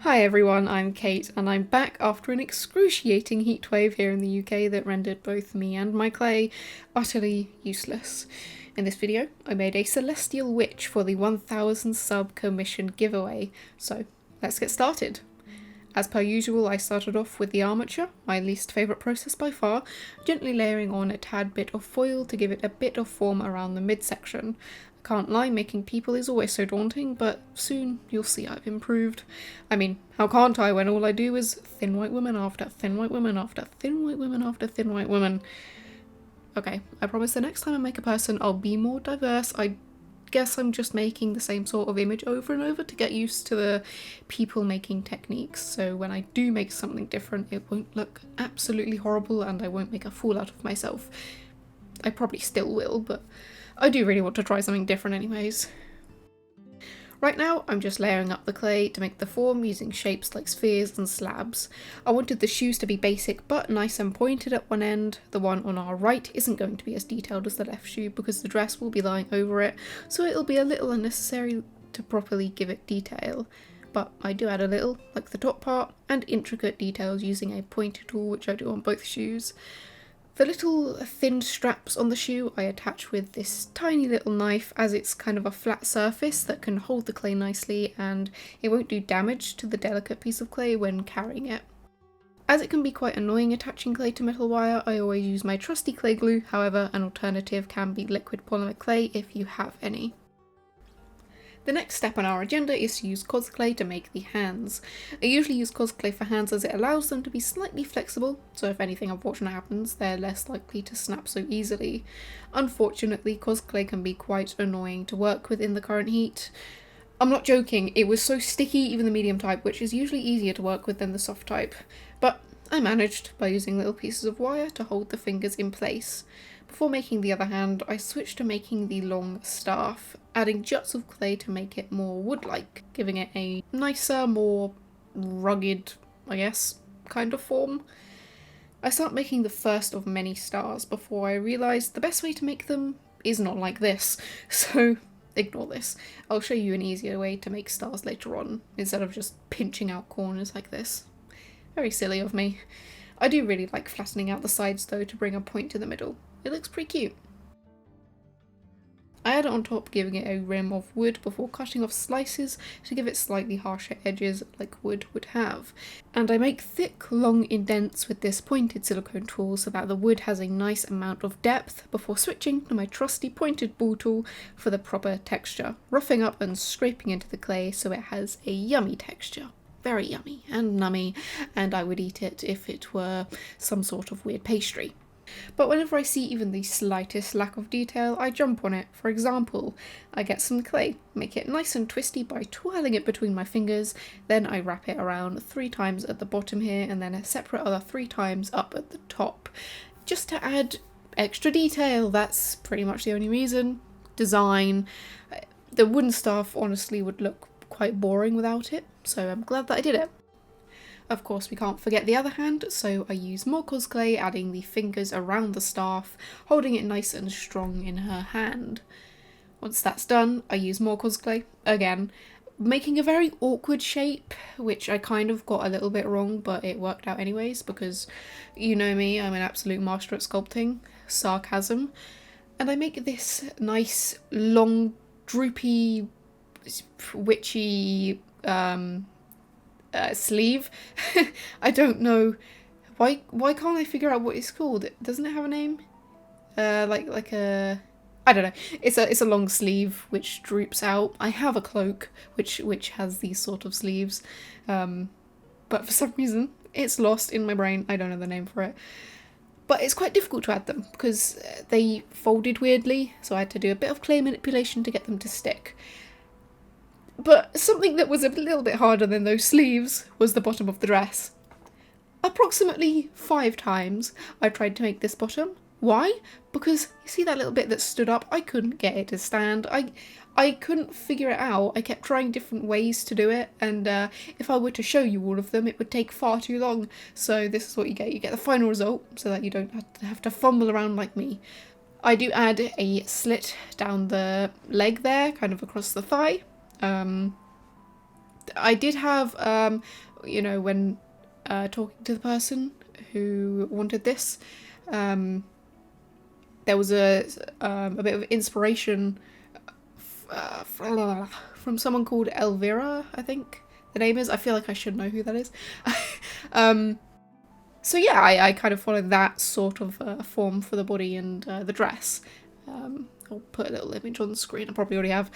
Hi everyone, I'm Kate and I'm back after an excruciating heatwave here in the UK that rendered both me and my clay utterly useless. In this video, I made a celestial witch for the 1000 sub commission giveaway, so let's get started. As per usual, I started off with the armature, my least favourite process by far, gently layering on a tad bit of foil to give it a bit of form around the midsection. I can't lie, making people is always so daunting, but soon you'll see I've improved. I mean, how can't I when all I do is thin white woman after thin white woman after thin white woman after thin white woman. Okay, I promise the next time I make a person I'll be more diverse. I guess I'm just making the same sort of image over and over to get used to the people making techniques, so when I do make something different it won't look absolutely horrible and I won't make a fool out of myself. I probably still will, but I do really want to try something different anyways. Right now, I'm just layering up the clay to make the form using shapes like spheres and slabs. I wanted the shoes to be basic but nice and pointed at one end. The one on our right isn't going to be as detailed as the left shoe because the dress will be lying over it, so it'll be a little unnecessary to properly give it detail. But I do add a little, like the top part, and intricate details using a pointer tool, which I do on both shoes. The little thin straps on the shoe I attach with this tiny little knife, as it's kind of a flat surface that can hold the clay nicely and it won't do damage to the delicate piece of clay when carrying it. As it can be quite annoying attaching clay to metal wire, I always use my trusty clay glue. However, an alternative can be liquid polymer clay if you have any. The next step on our agenda is to use Cosclay to make the hands. I usually use Cosclay for hands as it allows them to be slightly flexible, so if anything unfortunate happens, they're less likely to snap so easily. Unfortunately, Cosclay can be quite annoying to work with in the current heat. I'm not joking, it was so sticky, even the medium type, which is usually easier to work with than the soft type. But I managed by using little pieces of wire to hold the fingers in place. Before making the other hand, I switched to making the long staff, adding juts of clay to make it more wood-like, giving it a nicer, more rugged, I guess, kind of form. I start making the first of many stars before I realised the best way to make them is not like this, so ignore this. I'll show you an easier way to make stars later on, instead of just pinching out corners like this. Very silly of me. I do really like flattening out the sides though to bring a point to the middle. It looks pretty cute. I add it on top, giving it a rim of wood before cutting off slices to give it slightly harsher edges like wood would have. And I make thick, long indents with this pointed silicone tool so that the wood has a nice amount of depth before switching to my trusty pointed ball tool for the proper texture, roughing up and scraping into the clay so it has a yummy texture. Very yummy and nummy, and I would eat it if it were some sort of weird pastry. But whenever I see even the slightest lack of detail, I jump on it. For example, I get some clay, make it nice and twisty by twirling it between my fingers, then I wrap it around 3 times at the bottom here and then a separate other 3 times up at the top. Just to add extra detail, that's pretty much the only reason. Design. The wooden staff honestly would look quite boring without it, so I'm glad that I did it. Of course, we can't forget the other hand, so I use more Cosclay, adding the fingers around the staff, holding it nice and strong in her hand. Once that's done, I use more Cosclay, again, making a very awkward shape, which I kind of got a little bit wrong, but it worked out anyways, because you know me, I'm an absolute master at sculpting. Sarcasm. And I make this nice, long, droopy, witchy, sleeve. I don't know why can't I figure out what it's called. Doesn't it have a name? Like a, I don't know. It's a long sleeve which droops out. I have a cloak which has these sort of sleeves, but for some reason it's lost in my brain. I don't know the name for it. But it's quite difficult to add them because they folded weirdly, so I had to do a bit of clay manipulation to get them to stick. But something that was a little bit harder than those sleeves was the bottom of the dress. Approximately 5 times I tried to make this bottom. Why? Because you see that little bit that stood up? I couldn't get it to stand. I couldn't figure it out. I kept trying different ways to do it, and if I were to show you all of them it would take far too long. So this is what you get. You get the final result so that you don't have to fumble around like me. I do add a slit down the leg there, kind of across the thigh. I did have, you know, when talking to the person who wanted this, there was a bit of inspiration from someone called Elvira, I think the name is. I feel like I should know who that is. So yeah, I kind of followed that sort of form for the body and the dress. I'll put a little image on the screen, I probably already have.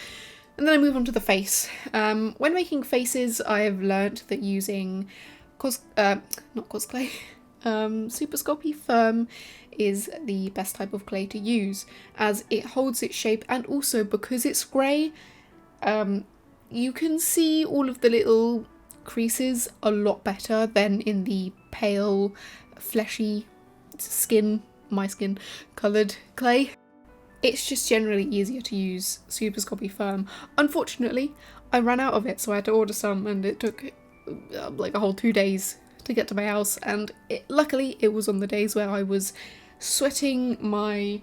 And then I move on to the face. When making faces, I've learnt that using not Cosclay, Super Sculpey Firm is the best type of clay to use, as it holds its shape, and also because it's grey, you can see all of the little creases a lot better than in the pale, fleshy skin, my skin, coloured clay. It's just generally easier to use Super Sculpey Firm. Unfortunately, I ran out of it, so I had to order some, and it took like a whole 2 days to get to my house, and luckily it was on the days where I was sweating my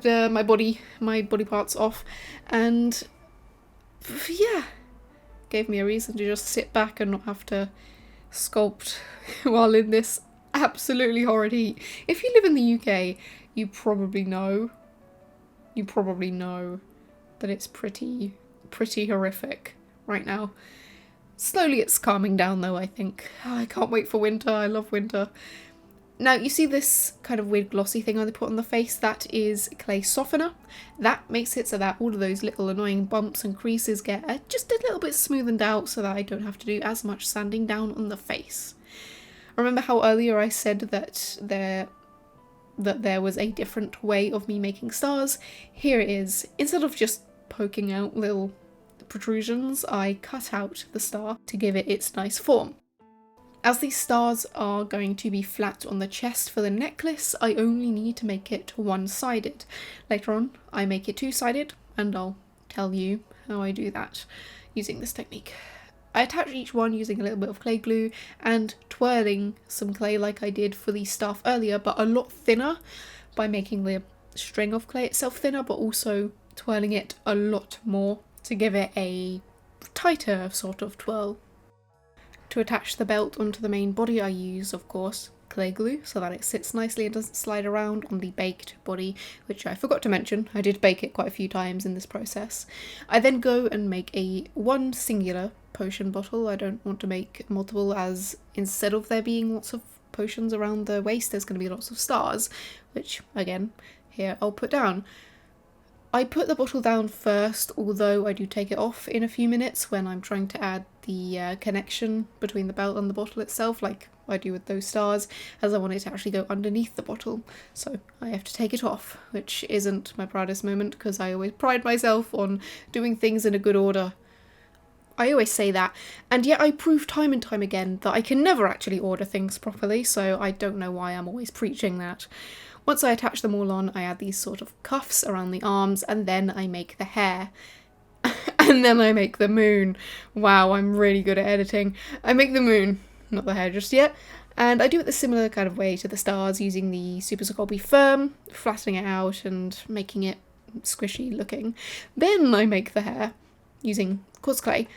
body parts off, and yeah, gave me a reason to just sit back and not have to sculpt while in this absolutely horrid heat. If you live in the UK, you probably know that it's pretty horrific right now. Slowly it's calming down though, I think. Oh, I can't wait for winter, I love winter. Now you see this kind of weird glossy thing I put on the face, that is clay softener. That makes it so that all of those little annoying bumps and creases get just a little bit smoothened out so that I don't have to do as much sanding down on the face. Remember how earlier I said that there was a different way of me making stars? Here it is. Instead of just poking out little protrusions, I cut out the star to give it its nice form. As these stars are going to be flat on the chest for the necklace, I only need to make it one-sided. Later on, I make it two-sided, and I'll tell you how I do that using this technique. I attach each one using a little bit of clay glue and twirling some clay like I did for the staff earlier, but a lot thinner by making the string of clay itself thinner, but also twirling it a lot more to give it a tighter sort of twirl. To attach the belt onto the main body, I use, of course, clay glue so that it sits nicely and doesn't slide around on the baked body, which I forgot to mention. I did bake it quite a few times in this process. I then go and make one singular potion bottle. I don't want to make multiple, as instead of there being lots of potions around the waist, there's going to be lots of stars, which again, here I'll put down. I put the bottle down first, although I do take it off in a few minutes when I'm trying to add the connection between the belt and the bottle itself, like I do with those stars, as I want it to actually go underneath the bottle. So I have to take it off, which isn't my proudest moment because I always pride myself on doing things in a good order. I always say that, and yet I prove time and time again that I can never actually order things properly, so I don't know why I'm always preaching that. Once I attach them all on, I add these sort of cuffs around the arms, and then I make the hair. And then I make the moon. Wow, I'm really good at editing. I make the moon, not the hair just yet. And I do it the similar kind of way to the stars, using the Super Sculpey Firm, flattening it out and making it squishy looking. Then I make the hair using Cosclay.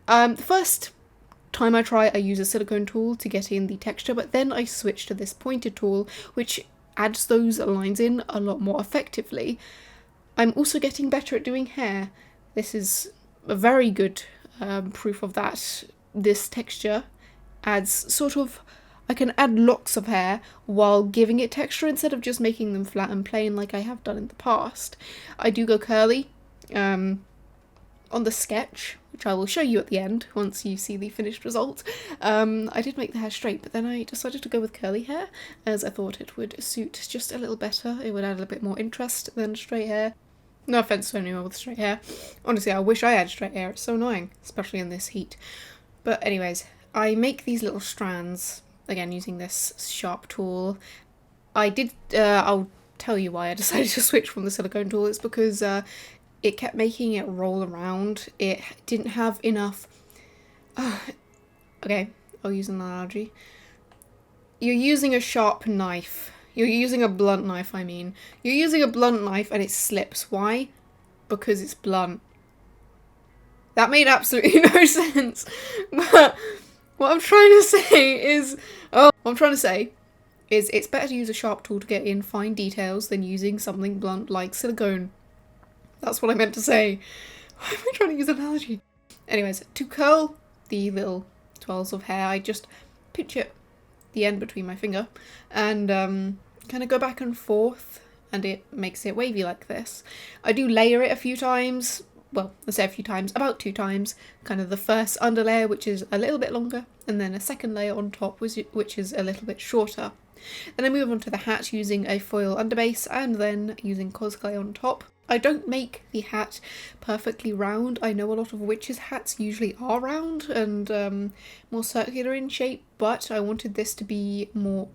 The first time I try, I use a silicone tool to get in the texture, but then I switch to this pointed tool, which adds those lines in a lot more effectively. I'm also getting better at doing hair. This is a very good proof of that. This texture adds sort of, I can add locks of hair while giving it texture instead of just making them flat and plain like I have done in the past. I do go curly on the sketch, which I will show you at the end once you see the finished result. I did make the hair straight, but then I decided to go with curly hair as I thought it would suit just a little better. It would add a bit more interest than straight hair. No offense to anyone with straight hair. Honestly, I wish I had straight hair. It's so annoying, especially in this heat. But anyways, I make these little strands, again using this sharp tool. I'll tell you why I decided to switch from the silicone tool. It's because it kept making it roll around. It didn't have enough... okay, I'll use an analogy. You're using a sharp knife. You're using a blunt knife, I mean. You're using a blunt knife and it slips. Why? Because it's blunt. That made absolutely no sense. But what I'm trying to say is, it's better to use a sharp tool to get in fine details than using something blunt like silicone. That's what I meant to say. Why am I trying to use an analogy? Anyways, to curl the little twirls of hair, I just pinch it, the end between my finger, and kind of go back and forth, and it makes it wavy like this. I do layer it a few times, well, I say a few times, about 2 times, kind of the first underlayer, which is a little bit longer, and then a second layer on top, which is a little bit shorter. Then I move on to the hat using a foil underbase, and then using Cosclay on top. I don't make the hat perfectly round. I know a lot of witches' hats usually are round and more circular in shape, but I wanted this to be more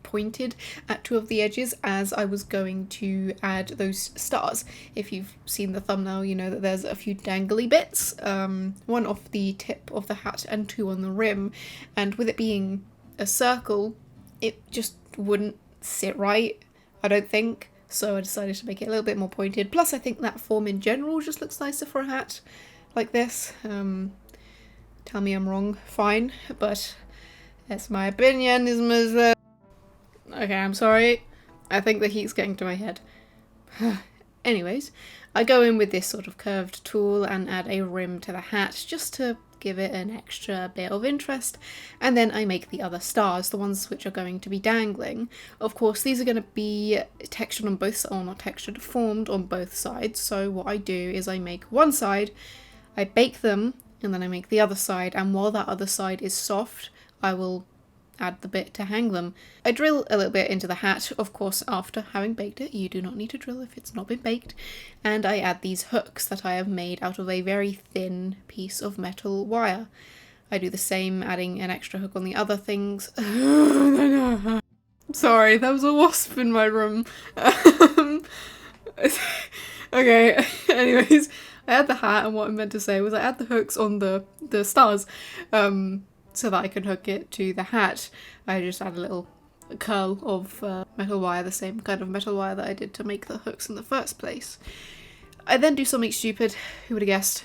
pointed at 2 of the edges as I was going to add those stars. If you've seen the thumbnail, you know that there's a few dangly bits, 1 off the tip of the hat and 2 on the rim, and with it being a circle, it just wouldn't sit right, I don't think. So I decided to make it a little bit more pointed. Plus I think that form in general just looks nicer for a hat like this. Tell me I'm wrong, fine, but that's my opinion. Okay, I'm sorry. I think the heat's getting to my head. Anyways, I go in with this sort of curved tool and add a rim to the hat just to give it an extra bit of interest, and then I make the other stars, the ones which are going to be dangling. Of course, these are going to be textured on both, or not textured, formed on both sides. So what I do is I make one side, I bake them, and then I make the other side, and while that other side is soft, I will add the bit to hang them. I drill a little bit into the hat, of course after having baked it. You do not need to drill if it's not been baked. And I add these hooks that I have made out of a very thin piece of metal wire. I do the same, adding an extra hook on the other things. Sorry, there was a wasp in my room. Okay, anyways, I add the hat, and what I meant to say was I add the hooks on the stars, so that I can hook it to the hat. I just add a little curl of metal wire, the same kind of metal wire that I did to make the hooks in the first place. I then do something stupid. Who would have guessed?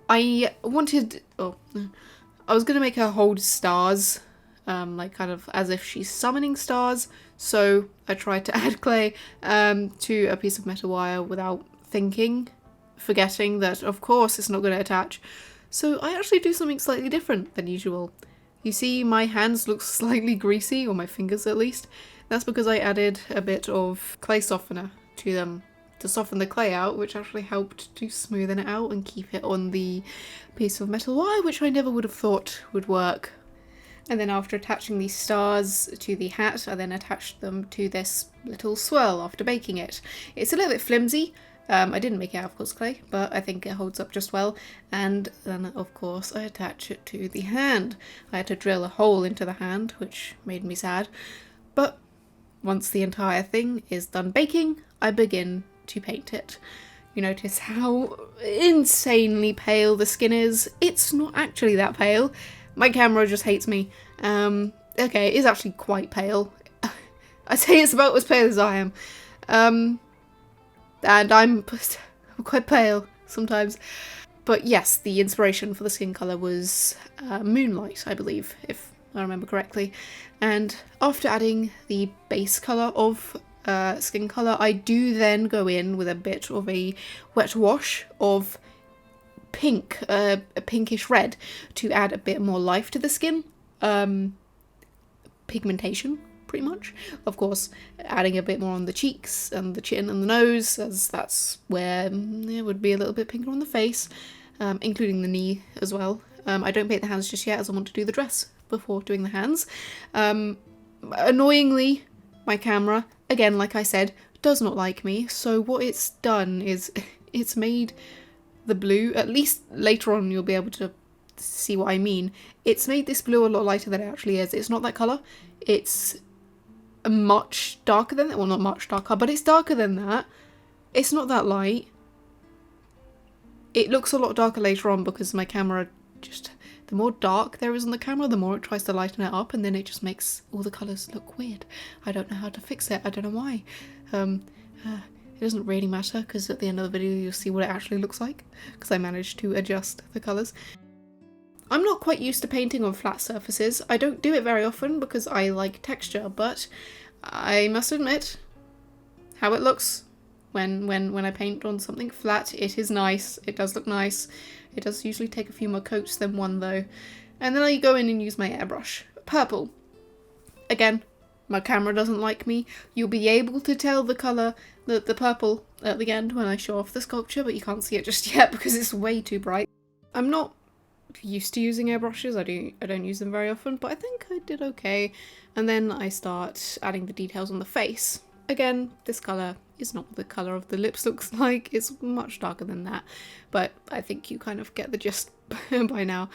I was gonna make her hold stars, like kind of as if she's summoning stars. So I tried to add clay to a piece of metal wire without thinking, forgetting that of course it's not going to attach. So I actually do something slightly different than usual. You see my hands look slightly greasy, or my fingers at least. That's because I added a bit of clay softener to them to soften the clay out, which actually helped to smoothen it out and keep it on the piece of metal wire, which I never would have thought would work. And then after attaching these stars to the hat, I then attached them to this little swirl after baking it. It's a little bit flimsy. I didn't make it out of Cosclay, but I think it holds up just well. And then, of course, I attach it to the hand. I had to drill a hole into the hand, which made me sad. But once the entire thing is done baking, I begin to paint it. You notice how insanely pale the skin is. It's not actually that pale. My camera just hates me. Okay, it is actually quite pale. I'd say it's about as pale as I am. And I'm quite pale sometimes. But yes, the inspiration for the skin colour was Moonlight, I believe, if I remember correctly. And after adding the base colour of skin colour, I do then go in with a bit of a wet wash of pink, a pinkish red, to add a bit more life to the skin. Pigmentation, pretty much. Of course, adding a bit more on the cheeks and the chin and the nose, as that's where it would be a little bit pinker on the face, including the knee as well. I don't paint the hands just yet, as I want to do the dress before doing the hands. Annoyingly, my camera, again, like I said, does not like me, so what it's done is it's made the blue, at least later on you'll be able to see what I mean, it's made this blue a lot lighter than it actually is. It's not that colour, it's much darker than that. Well, not much darker, but it's darker than that. It's not that light. It looks a lot darker later on because my camera just, the more dark there is on the camera, the more it tries to lighten it up, and then it just makes all the colours look weird. I don't know how to fix it. I don't know why. It doesn't really matter because at the end of the video you'll see what it actually looks like, because I managed to adjust the colours. I'm not quite used to painting on flat surfaces. I don't do it very often because I like texture, but I must admit how it looks when I paint on something flat. It is nice. It does look nice. It does usually take a few more coats than one though. And then I go in and use my airbrush. Purple. Again, my camera doesn't like me. You'll be able to tell the colour, the purple at the end when I show off the sculpture, but you can't see it just yet because it's way too bright. I'm not used to using airbrushes. I don't use them very often, but I think I did okay. And then I start adding the details on the face. Again, this colour is not what the colour of the lips looks like. It's much darker than that, but I think you kind of get the gist by now.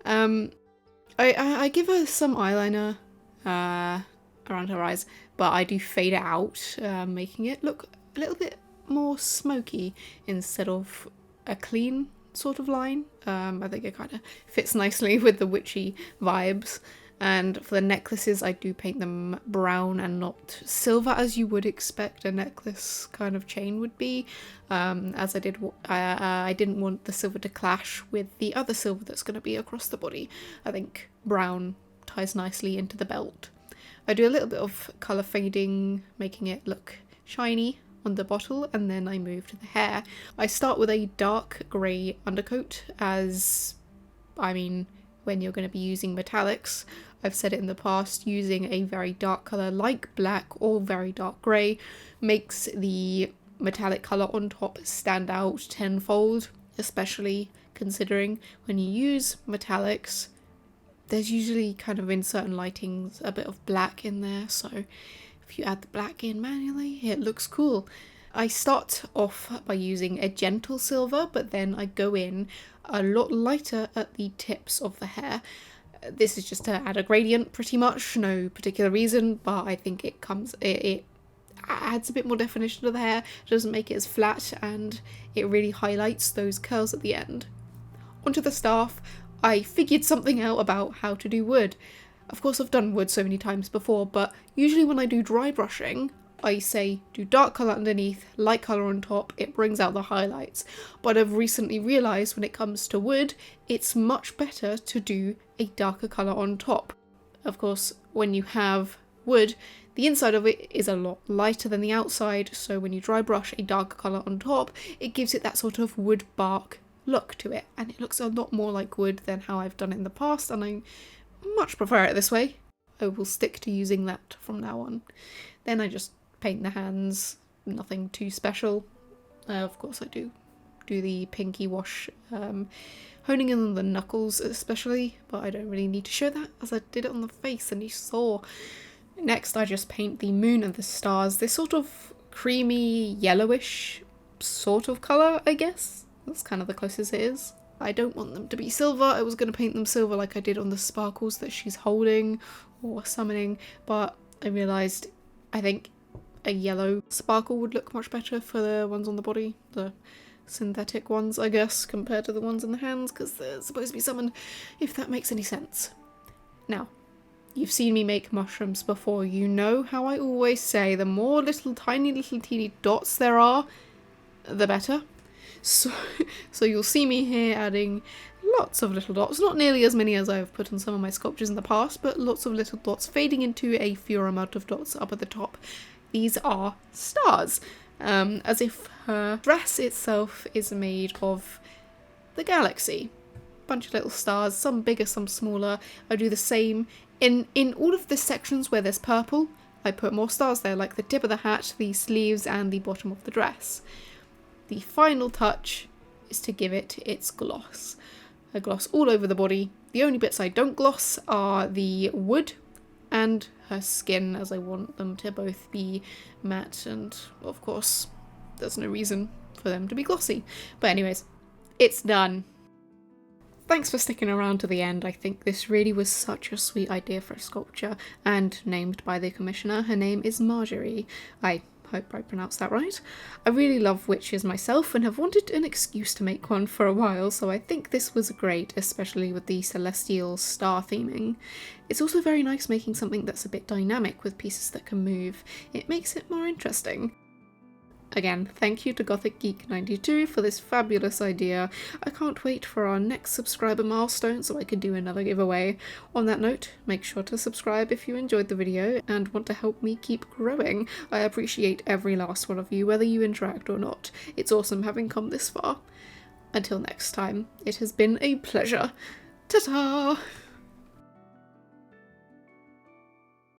I give her some eyeliner around her eyes, but I do fade it out, making it look a little bit more smoky instead of a clean sort of line. I think it kind of fits nicely with the witchy vibes. And for the necklaces, I do paint them brown and not silver, as you would expect a necklace kind of chain would be, as I didn't want the silver to clash with the other silver that's going to be across the body. I think brown ties nicely into the belt. I do a little bit of colour fading, making it look shiny on the bottle, and then I move to the hair. I start with a dark grey undercoat, as, I mean, when you're going to be using metallics, I've said it in the past, using a very dark colour like black or very dark grey makes the metallic colour on top stand out tenfold, especially considering when you use metallics, there's usually kind of in certain lightings a bit of black in there, so if you add the black in manually, it looks cool. I start off by using a gentle silver, but then I go in a lot lighter at the tips of the hair. This is just to add a gradient pretty much, no particular reason, but I think it adds a bit more definition to the hair, it doesn't make it as flat, and it really highlights those curls at the end. Onto the staff, I figured something out about how to do wood. Of course I've done wood so many times before, but usually when I do dry brushing, I say do dark colour underneath, light colour on top, it brings out the highlights. But I've recently realised when it comes to wood, it's much better to do a darker colour on top. Of course, when you have wood, the inside of it is a lot lighter than the outside, so when you dry brush a darker colour on top, it gives it that sort of wood bark look to it, and it looks a lot more like wood than how I've done it in the past, and I much prefer it this way. I will stick to using that from now on. Then I just paint the hands, nothing too special. Of course I do the pinky wash, honing in on the knuckles especially, but I don't really need to show that as I did it on the face and you saw. Next I just paint the moon and the stars, this sort of creamy yellowish sort of colour, I guess. That's kind of the closest it is. I don't want them to be silver. I was going to paint them silver like I did on the sparkles that she's holding or summoning, but I realised I think a yellow sparkle would look much better for the ones on the body, the synthetic ones I guess, compared to the ones in the hands, because they're supposed to be summoned, if that makes any sense. Now, you've seen me make mushrooms before, you know how I always say the more little tiny little teeny dots there are, the better. So you'll see me here adding lots of little dots, not nearly as many as I've put on some of my sculptures in the past, but lots of little dots fading into a fewer amount of dots up at the top. These are stars, as if her dress itself is made of the galaxy. Bunch of little stars, some bigger, some smaller. I do the same in all of the sections where there's purple. I put more stars there, like the tip of the hat, the sleeves, and the bottom of the dress. The final touch is to give it its gloss. I gloss all over the body. The only bits I don't gloss are the wood and her skin, as I want them to both be matte, and of course there's no reason for them to be glossy. But anyways, it's done. Thanks for sticking around to the end. I think this really was such a sweet idea for a sculpture, and named by the commissioner. Her name is Marjorie. I hope I pronounced that right. I really love witches myself and have wanted an excuse to make one for a while, so I think this was great, especially with the celestial star theming. It's also very nice making something that's a bit dynamic with pieces that can move. It makes it more interesting. Again, thank you to Gothic Geek 92 for this fabulous idea. I can't wait for our next subscriber milestone so I can do another giveaway. On that note, make sure to subscribe if you enjoyed the video and want to help me keep growing. I appreciate every last one of you, whether you interact or not. It's awesome having come this far. Until next time, it has been a pleasure. Ta-ta!